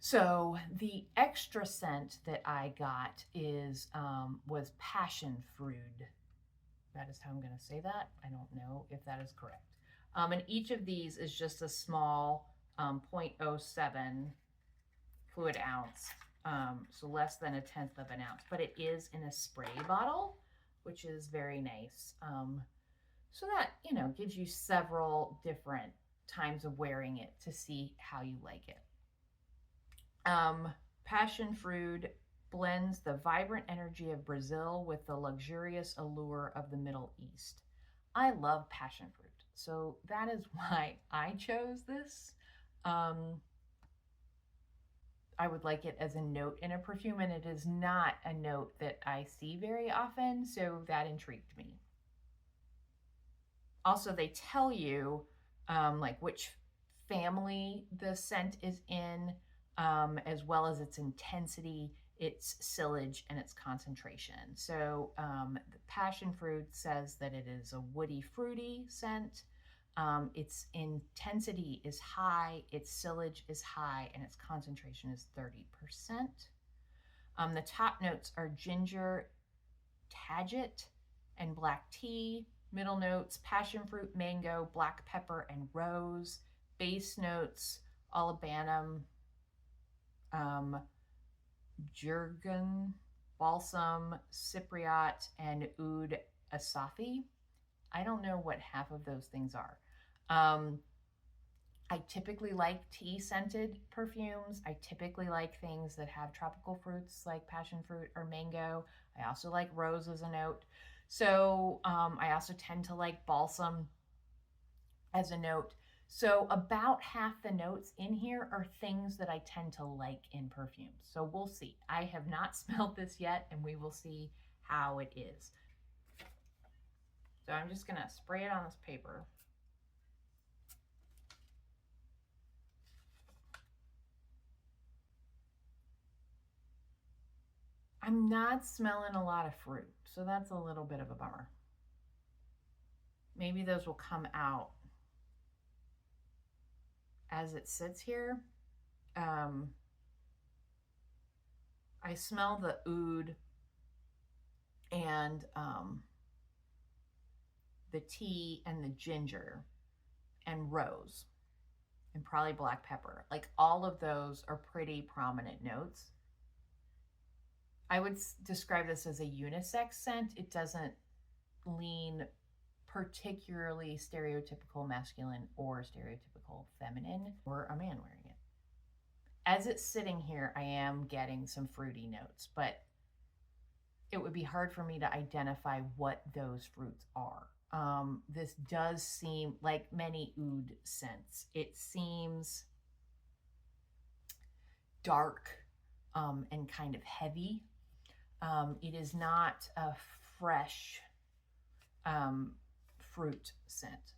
So the extra scent that I got was Passionfroudh. That is how I'm going to say that. I don't know if that is correct. And each of these is just a small 0.07 fluid ounce, so less than a tenth of an ounce, but it is in a spray bottle, which is very nice. So that, gives you several different times of wearing it to see how you like it. Passionfroudh blends the vibrant energy of Brazil with the luxurious allure of the Middle East. I love passionfruit, so that is why I chose this. I would like it as a note in a perfume, and it is not a note that I see very often, so that intrigued me. Also, they tell you like which family the scent is in, as well as its intensity, its sillage, and its concentration. So the Passionfruit says that it is a woody, fruity scent. Its intensity is high, its sillage is high, and its concentration is 30%. The top notes are ginger, taget, and black tea. Middle notes, passion fruit, mango, black pepper, and rose. Base notes, olibanum, jurgen, balsam, cypriot, and oud asafi. I don't know what half of those things are. I typically like tea scented perfumes. I typically like things that have tropical fruits like passion fruit or mango. I also like rose as a note. So I also tend to like balsam as a note. So about half the notes in here are things that I tend to like in perfumes. So we'll see. I have not smelled this yet, and we will see how it is. So I'm just gonna spray it on this paper. I'm not smelling a lot of fruit, so that's a little bit of a bummer. Maybe those will come out as it sits here. I smell the oud and the tea and the ginger and rose and probably black pepper. Like all of those are pretty prominent notes. I would describe this as a unisex scent. It doesn't lean particularly stereotypical masculine or stereotypical feminine or a man wearing it. As it's sitting here, I am getting some fruity notes, but it would be hard for me to identify what those fruits are. This does seem like many oud scents. It seems dark and kind of heavy. It is not a fresh fruit scent.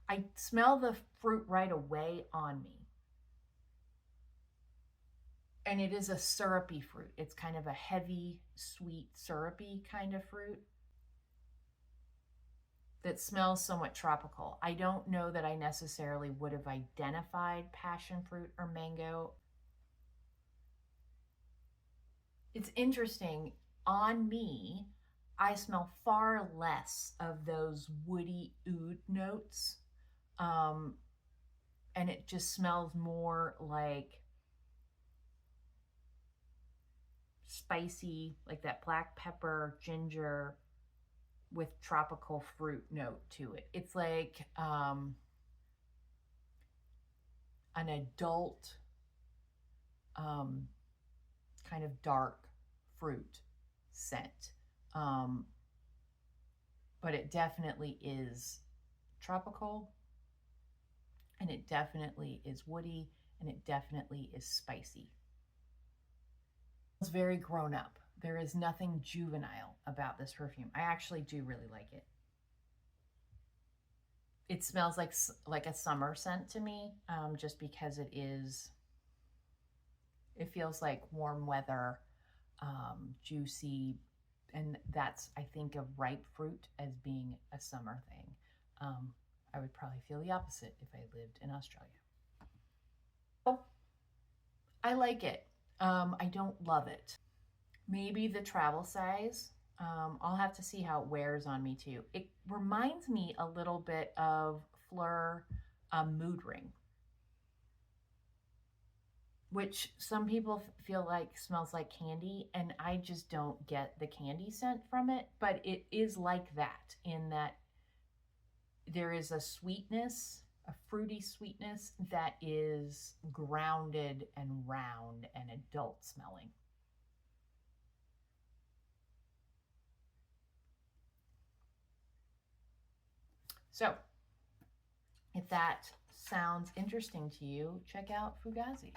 I smell the fruit right away on me. And it is a syrupy fruit. It's kind of a heavy, sweet, syrupy kind of fruit that smells somewhat tropical. I don't know that I necessarily would have identified passion fruit or mango. It's interesting, on me, I smell far less of those woody oud notes. And it just smells more like spicy, like that black pepper, ginger, with tropical fruit note to it. It's like an adult kind of dark fruit scent. But it definitely is tropical, and it definitely is woody, and it definitely is spicy. It's very grown up. There is nothing juvenile about this perfume. I actually do really like it. It smells like a summer scent to me, just because it feels like warm weather, juicy, And that's, I think of ripe fruit as being a summer thing. I would probably feel the opposite if I lived in Australia. So I like it. I don't love it. Maybe the travel size. I'll have to see how it wears on me too. It reminds me a little bit of Phlur Mood Ring, which some people feel like smells like candy, and I just don't get the candy scent from it. But it is like that in that there is a sweetness, a fruity sweetness that is grounded and round and adult smelling. So if that sounds interesting to you, check out Fugazzi.